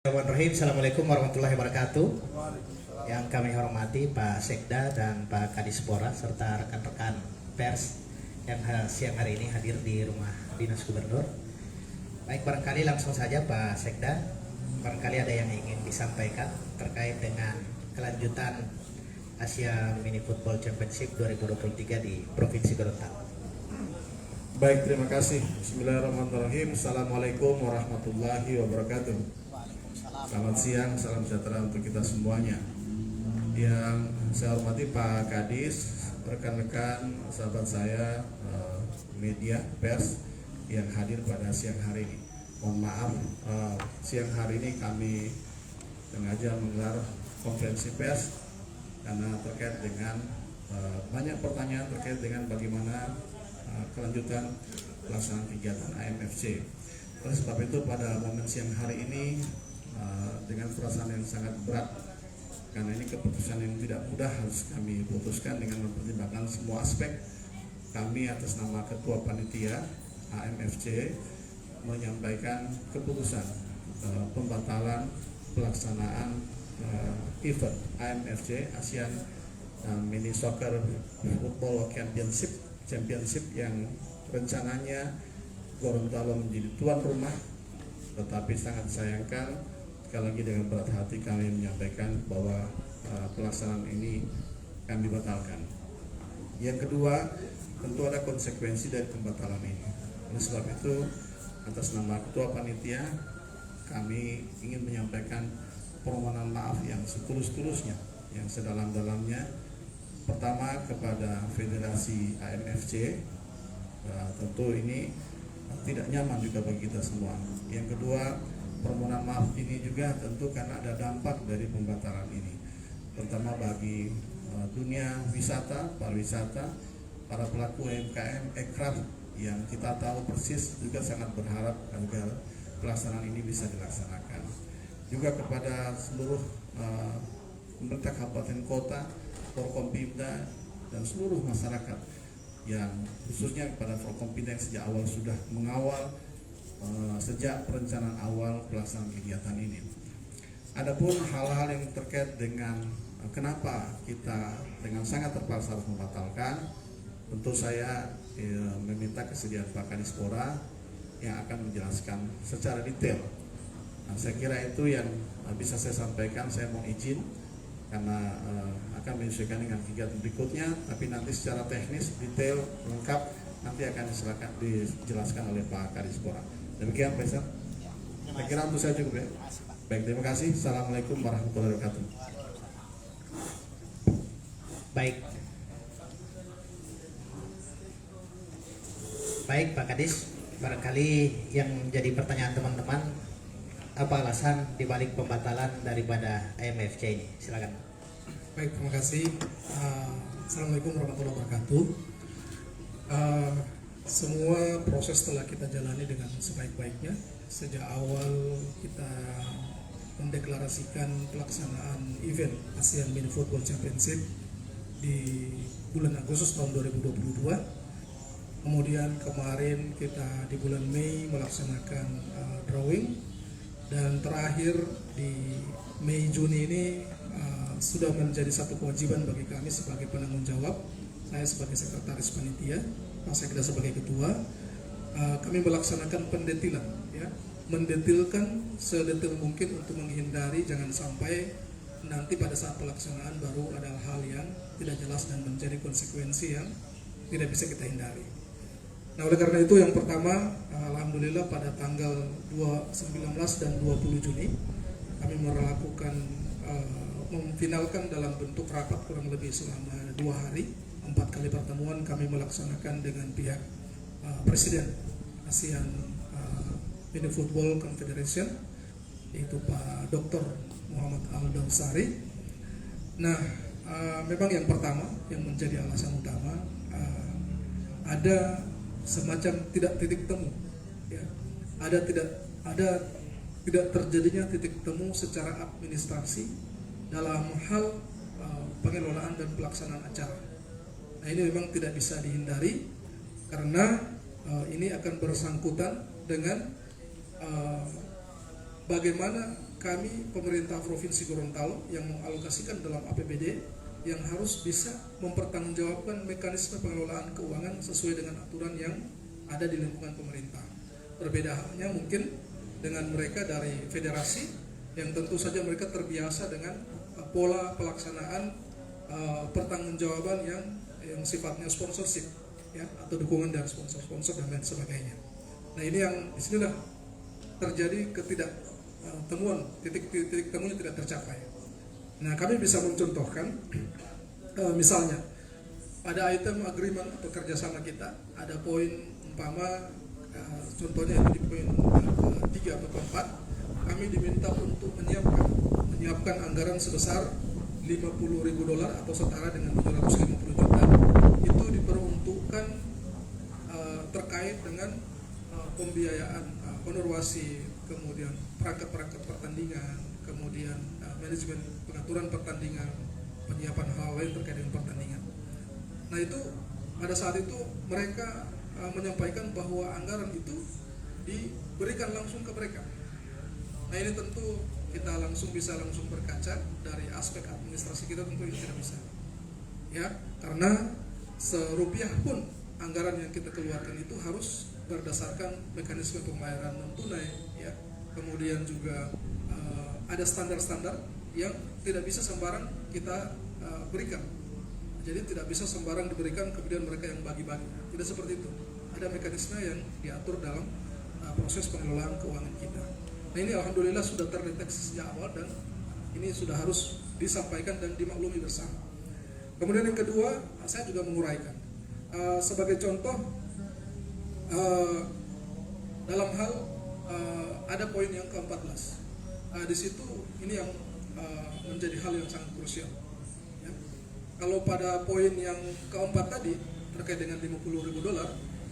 Bismillahirrahmanirrahim. Assalamualaikum warahmatullahi wabarakatuh. Yang kami hormati Pak Sekda dan Pak Kadispora serta rekan-rekan pers yang siang hari ini hadir di rumah dinas gubernur. Baik, barangkali langsung saja Pak Sekda, barangkali ada yang ingin disampaikan terkait dengan kelanjutan Asia Mini Football Championship 2023 di Provinsi Gorontalo. Baik, terima kasih. Bismillahirrahmanirrahim. Assalamualaikum warahmatullahi wabarakatuh. Selamat siang, salam sejahtera untuk kita semuanya. Yang saya hormati Pak Kadis, rekan-rekan, sahabat saya, media, pers yang hadir pada siang hari ini. Mohon maaf, siang hari ini kami sengaja menggelar konferensi pers karena terkait dengan banyak pertanyaan terkait dengan bagaimana kelanjutan pelaksanaan kegiatan AMFC. Oleh sebab itu pada momen siang hari ini dengan perasaan yang sangat berat, karena ini keputusan yang tidak mudah harus kami putuskan dengan mempertimbangkan semua aspek. Kami atas nama Ketua Panitia AMFC menyampaikan keputusan pembatalan pelaksanaan event AMFC ASEAN Mini Soccer Football Championship yang rencananya Gorontalo menjadi tuan rumah, tetapi sangat sayangkan sekali lagi dengan berat hati kami menyampaikan bahwa pelaksanaan ini kami batalkan. Yang kedua, tentu ada konsekuensi dari pembatalan ini. Oleh sebab itu, atas nama Ketua Panitia, kami ingin menyampaikan permohonan maaf yang setulus-tulusnya, yang sedalam-dalamnya. Pertama kepada Federasi AMFC, tentu ini tidak nyaman juga bagi kita semua. Yang kedua, permohonan maaf ini juga tentu karena ada dampak dari pembatalan ini, terutama bagi dunia wisata, pariwisata, para pelaku UMKM, ekraf yang kita tahu persis juga sangat berharap agar pelaksanaan ini bisa dilaksanakan. Juga kepada seluruh pemerintah kabupaten kota, Forkompimda dan seluruh masyarakat, yang khususnya kepada Forkompimda yang sejak awal sudah mengawal sejak perencanaan awal pelaksanaan kegiatan ini. Adapun hal-hal yang terkait dengan kenapa kita dengan sangat terpaksa harus membatalkan, tentu saya meminta kesediaan Pak Kadispora yang akan menjelaskan secara detail. Nah, saya kira itu yang bisa saya sampaikan. Saya mau izin karena akan menyesuaikan dengan kegiatan berikutnya, tapi nanti secara teknis detail lengkap nanti akan dijelaskan oleh Pak Kadispora. Demikian Pak Isam. Saya kira untuk saya cukup ya. Baik, terima kasih. Assalamualaikum warahmatullahi wabarakatuh. Baik Pak Kadis, barangkali yang menjadi pertanyaan teman-teman, apa alasan dibalik pembatalan daripada AMFC ini? Silakan. Baik, terima kasih. Assalamualaikum warahmatullahi wabarakatuh. Semua proses telah kita jalani dengan sebaik-baiknya. Sejak awal kita mendeklarasikan pelaksanaan event ASEAN Mini Football Championship di bulan Agustus tahun 2022. Kemudian kemarin kita di bulan Mei melaksanakan drawing, dan terakhir di Mei Juni ini sudah menjadi satu kewajiban bagi kami sebagai penanggung jawab. Saya sebagai sekretaris panitia, Pak Sekda sebagai ketua, kami melaksanakan pendetilan, ya, mendetilkan sedetil mungkin untuk menghindari jangan sampai nanti pada saat pelaksanaan baru ada hal yang tidak jelas dan menjadi konsekuensi yang tidak bisa kita hindari. Nah, oleh karena itu yang pertama, alhamdulillah pada tanggal 19 dan 20 Juni kami melakukan memfinalkan dalam bentuk rapat kurang lebih selama 2 hari, 4 kali pertemuan kami melaksanakan dengan pihak Presiden ASEAN Mini Football Confederation, yaitu Pak Dr. Muhammad Al-Dawsari. Nah, memang yang pertama yang menjadi alasan utama ada semacam tidak titik temu, ya. Ada tidak terjadinya titik temu secara administrasi dalam hal pengelolaan dan pelaksanaan acara. Nah, ini memang tidak bisa dihindari karena ini akan bersangkutan dengan bagaimana kami pemerintah Provinsi Gorontalo yang mengalokasikan dalam APBD yang harus bisa mempertanggungjawabkan mekanisme pengelolaan keuangan sesuai dengan aturan yang ada di lingkungan pemerintah. Berbeda halnya mungkin dengan mereka dari federasi yang tentu saja mereka terbiasa dengan pola pelaksanaan pertanggungjawaban yang sifatnya sponsorship, ya, atau dukungan dari sponsor-sponsor dan lain sebagainya. Nah, ini yang disinilah terjadi ketidaktemuan, titik temunya tidak tercapai. Nah, kami bisa mencontohkan misalnya pada item agreement atau kerjasama kita ada poin umpama contohnya itu di poin ke-3 atau ke-4 kami diminta untuk menyiapkan anggaran sebesar $50.000 atau setara dengan 750 juta itu diperuntukkan terkait dengan pembiayaan honorasi, kemudian perangkat-perangkat pertandingan, kemudian manajemen pengaturan pertandingan, penyiapan hal lain terkait dengan pertandingan. Nah, itu pada saat itu mereka menyampaikan bahwa anggaran itu diberikan langsung ke mereka. Nah, ini tentu kita bisa langsung berkaca dari aspek administrasi kita, tentu ini tidak bisa, ya, karena serupiah pun anggaran yang kita keluarkan itu harus berdasarkan mekanisme pembayaran non tunai, ya, kemudian juga ada standar-standar yang tidak bisa sembarang kita berikan. Jadi tidak bisa sembarang diberikan kemudian mereka yang bagi-bagi. Tidak seperti itu. Ada mekanisme yang diatur dalam proses pengelolaan keuangan kita. Nah, ini alhamdulillah sudah terdeteksi sejak awal dan ini sudah harus disampaikan dan dimaklumi bersama. Kemudian yang kedua, saya juga menguraikan sebagai contoh dalam hal ada poin yang ke-14. Di situ ini yang menjadi hal yang sangat krusial. Ya. Kalau pada poin yang ke-4 tadi terkait dengan $50.000,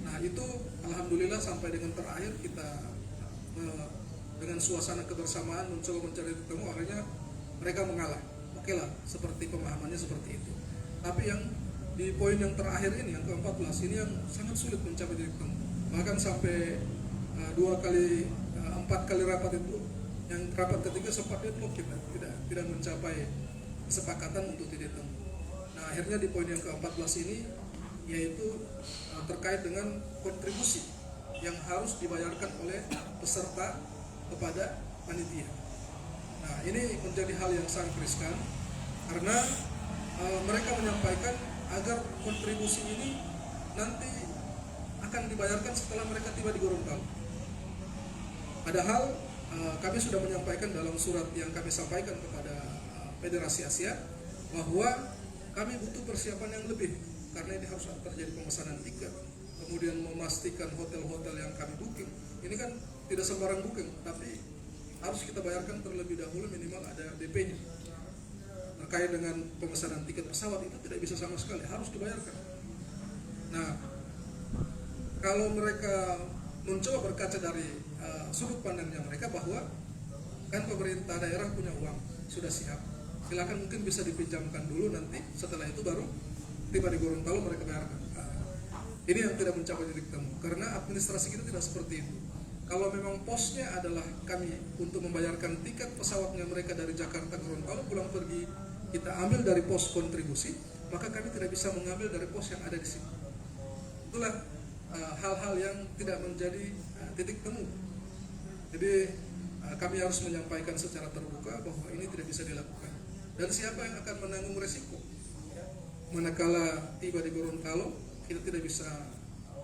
nah itu alhamdulillah sampai dengan terakhir kita dengan suasana kebersamaan mencoba mencari titik temu, akhirnya mereka mengalah. Oke lah, seperti pemahamannya seperti itu. Tapi yang di poin yang terakhir ini, yang ke-14 ini yang sangat sulit mencapai titik temu. Bahkan sampai 4 kali rapat itu, yang rapat ketiga sempat deadlock, kita tidak mencapai kesepakatan untuk titik temu. Nah, akhirnya di poin yang ke-14 ini yaitu terkait dengan kontribusi yang harus dibayarkan oleh peserta kepada panitia. Nah, ini menjadi hal yang sangat riskan karena mereka menyampaikan agar kontribusi ini nanti akan dibayarkan setelah mereka tiba di Gorontalo. Padahal kami sudah menyampaikan dalam surat yang kami sampaikan kepada Federasi Asia bahwa kami butuh persiapan yang lebih karena ini harus terjadi pemesanan tiket, kemudian memastikan hotel-hotel yang kami booking. Ini kan tidak sembarang booking, tapi harus kita bayarkan terlebih dahulu minimal ada DP-nya. Terkait dengan pemesanan tiket pesawat itu tidak bisa sama sekali, harus dibayarkan. Nah, kalau mereka mencoba berkaca dari sudut pandangnya mereka bahwa kan pemerintah daerah punya uang, sudah siap, silakan mungkin bisa dipinjamkan dulu, nanti setelah itu baru tiba di Gorontalo mereka bayarkan. Ini yang tidak mencapai titik temu karena administrasi kita tidak seperti itu. Kalau memang posnya adalah kami untuk membayarkan tiket pesawatnya mereka dari Jakarta ke Gorontalo pulang pergi, kita ambil dari pos kontribusi, maka kami tidak bisa mengambil dari pos yang ada di sini. Itulah hal-hal yang tidak menjadi titik temu. Jadi kami harus menyampaikan secara terbuka bahwa ini tidak bisa dilakukan. Dan siapa yang akan menanggung resiko? Manakala tiba di Gorontalo, kita tidak bisa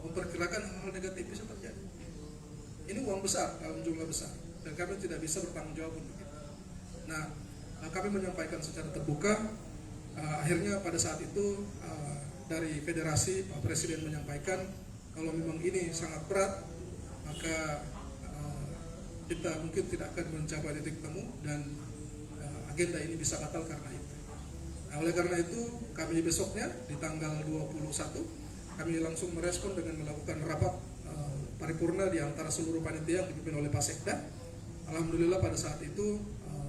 memperkirakan hal negatif bisa terjadi. Ini uang besar, dalam jumlah besar, dan kami tidak bisa bertanggung jawab untuk itu. Nah, kami menyampaikan secara terbuka. Akhirnya pada saat itu dari federasi Pak Presiden menyampaikan kalau memang ini sangat berat, maka kita mungkin tidak akan mencapai titik temu dan agenda ini bisa batal karena itu. Nah, oleh karena itu kami besoknya di tanggal 21 kami langsung merespon dengan melakukan rapat paripurna di antara seluruh panitia yang dipimpin oleh Pak Sekda. Alhamdulillah pada saat itu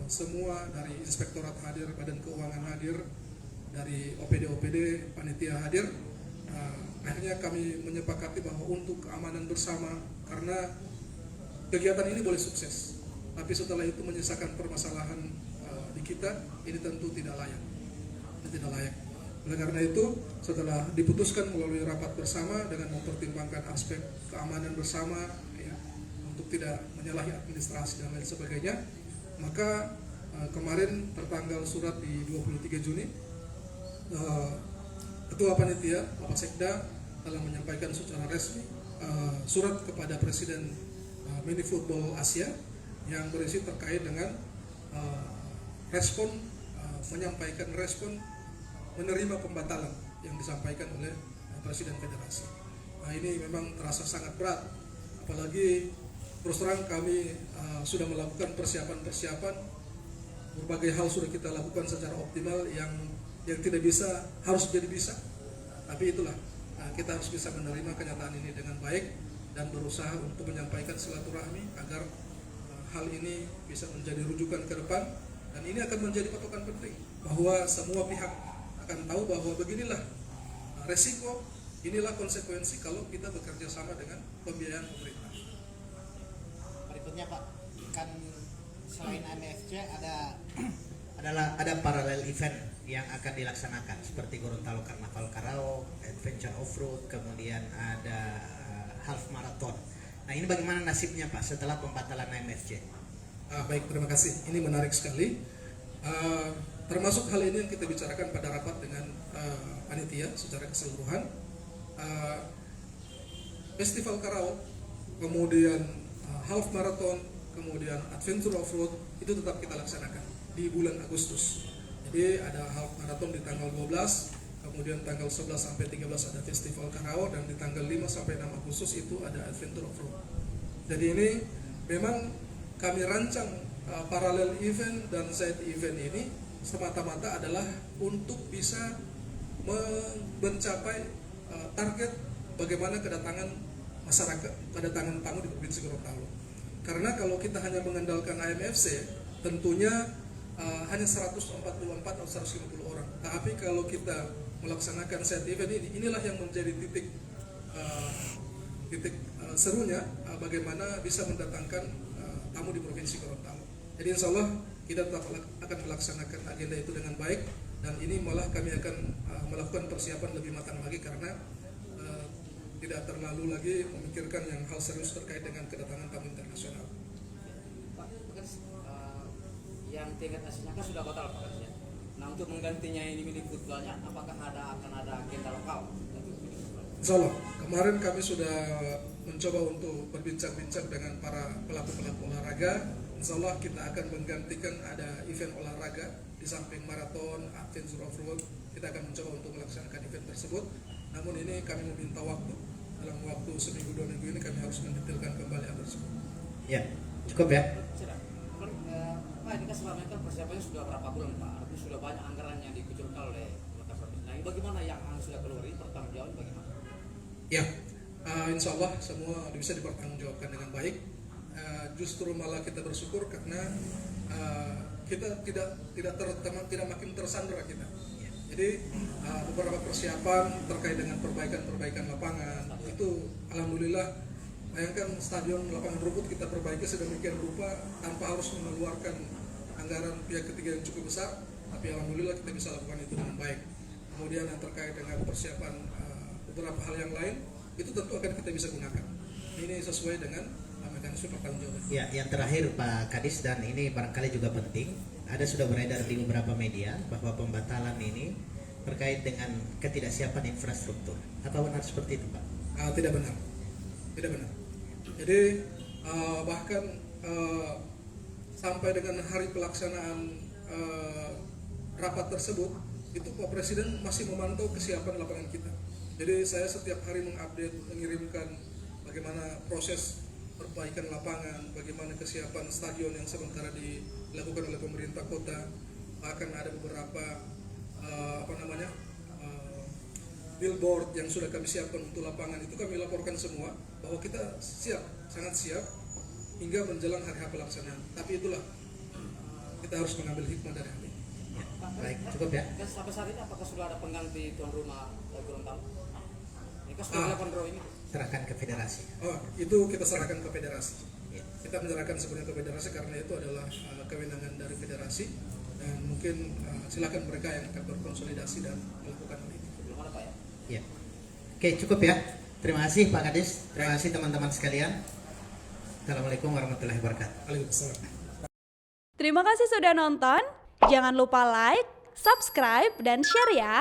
semua dari Inspektorat hadir, Badan Keuangan hadir, dari OPD panitia hadir. Akhirnya kami menyepakati bahwa untuk keamanan bersama, karena kegiatan ini boleh sukses tapi setelah itu menyisakan permasalahan di kita, ini tentu tidak layak. Ini tidak layak. Oleh karena itu, setelah diputuskan melalui rapat bersama dengan mempertimbangkan aspek keamanan bersama, ya, untuk tidak menyalahi administrasi dan lain sebagainya, maka kemarin tertanggal surat di 23 Juni, Ketua Panitia Bapak Sekda telah menyampaikan secara resmi surat kepada Presiden Mini Football Asia yang berisi terkait dengan menyampaikan respon menerima pembatalan yang disampaikan oleh Presiden Federasi. Nah, ini memang terasa sangat berat, apalagi terus terang kami sudah melakukan persiapan-persiapan, berbagai hal sudah kita lakukan secara optimal yang tidak bisa harus jadi bisa. Tapi itulah, kita harus bisa menerima kenyataan ini dengan baik dan berusaha untuk menyampaikan silaturahmi agar hal ini bisa menjadi rujukan ke depan, dan ini akan menjadi patokan penting bahwa semua pihak akan tahu bahwa beginilah resiko, inilah konsekuensi kalau kita bekerja sama dengan pembiayaan pemerintah. Berikutnya Pak, kan selain MFC ada paralel event yang akan dilaksanakan seperti Gorontalo Carnaval Karao, Adventure Offroad, kemudian ada half marathon. Nah, ini bagaimana nasibnya Pak setelah pembatalan MFC? Baik, terima kasih. Ini menarik sekali. Termasuk hal ini yang kita bicarakan pada rapat dengan panitia secara keseluruhan. Festival Karao, kemudian half marathon, kemudian adventure offroad itu tetap kita laksanakan di bulan Agustus. Jadi ada half marathon di tanggal 12, kemudian tanggal 11 sampai 13 ada festival Karao, dan di tanggal 5 sampai 6 Agustus itu ada adventure offroad. Jadi ini memang kami rancang paralel event dan side event ini semata-mata adalah untuk bisa mencapai target bagaimana kedatangan masyarakat, kedatangan tamu di Provinsi Gorontalo. Karena kalau kita hanya mengandalkan AMFC, tentunya hanya 144 atau 150 orang. Tapi kalau kita melaksanakan side event ini, inilah yang menjadi titik serunya bagaimana bisa mendatangkan tamu di Provinsi Gorontalo. Jadi insya Allah kita tetap akan melaksanakan agenda itu dengan baik, dan ini malah kami akan melakukan persiapan lebih matang lagi karena tidak terlalu lagi memikirkan yang hal serius terkait dengan kedatangan tamu internasional. Pak, yang tingkat nasional kan sudah batal Pak ya. Nah, untuk menggantinya ini mini footballnya, apakah akan ada agenda lokal? Insya Allah, kemarin kami sudah mencoba untuk berbincang-bincang dengan para pelaku-pelaku olahraga. Insya Allah kita akan menggantikan ada event olahraga di samping maraton, adventure offroad. Kita akan mencoba untuk melaksanakan event tersebut. Namun ini kami meminta waktu, dalam waktu seminggu 2 minggu ini kami harus mendetailkan kembali hal tersebut. Ya, cukup ya. Pak, ini kan selama ini kan persiapannya sudah berapa bulan Pak? Artinya sudah banyak anggaran yang dikucurkan oleh pemerintah provinsi. Nah, ini bagaimana yang sudah keluar ini pertanggung jawab bagaimana? Ya, insya Allah semua bisa dipertanggungjawabkan dengan baik. Justru malah kita bersyukur karena kita tidak makin tersandera kita. Jadi beberapa persiapan terkait dengan perbaikan lapangan itu alhamdulillah, bayangkan stadion lapangan rumput kita perbaiki sedemikian rupa tanpa harus mengeluarkan anggaran pihak ketiga yang cukup besar, tapi alhamdulillah kita bisa lakukan itu dengan baik. Kemudian yang terkait dengan persiapan beberapa hal yang lain itu tentu akan kita bisa gunakan. Ini sesuai dengan mekanisme pertanggungjawaban. Ya, yang terakhir Pak Kadis, dan ini barangkali juga penting, ada sudah beredar di beberapa media bahwa pembatalan ini terkait dengan ketidaksiapan infrastruktur. Apa benar seperti itu Pak? Tidak benar. Jadi bahkan sampai dengan hari pelaksanaan rapat tersebut, itu Pak Presiden masih memantau kesiapan lapangan kita. Jadi saya setiap hari mengupdate, mengirimkan bagaimana proses perbaikan lapangan, bagaimana kesiapan stadion yang sementara dilakukan oleh pemerintah kota. Bahkan ada beberapa billboard yang sudah kami siapkan untuk lapangan, itu kami laporkan semua bahwa kita siap, sangat siap hingga menjelang hari pelaksanaan. Tapi itulah, kita harus mengambil hikmah dari hal ini. Baik, cukup ya. Dan sampai saat ini apakah sudah ada pengganti tuan rumah Gorontalo? Ini kan sudah 8 draw ini. Serahkan ke federasi. Itu kita serahkan ke federasi. Kita menyerahkan sepenuhnya ke federasi karena itu adalah kewenangan dari federasi, dan mungkin silakan mereka yang akan berkonsolidasi dan melakukan hal ini. Belum ada Pak ya? Ya. Oke, cukup ya. Terima kasih Pak Kadis. Terima kasih teman-teman sekalian. Assalamualaikum warahmatullahi wabarakatuh. Waalaikumsalam. Terima kasih sudah nonton. Jangan lupa like, subscribe, dan share ya.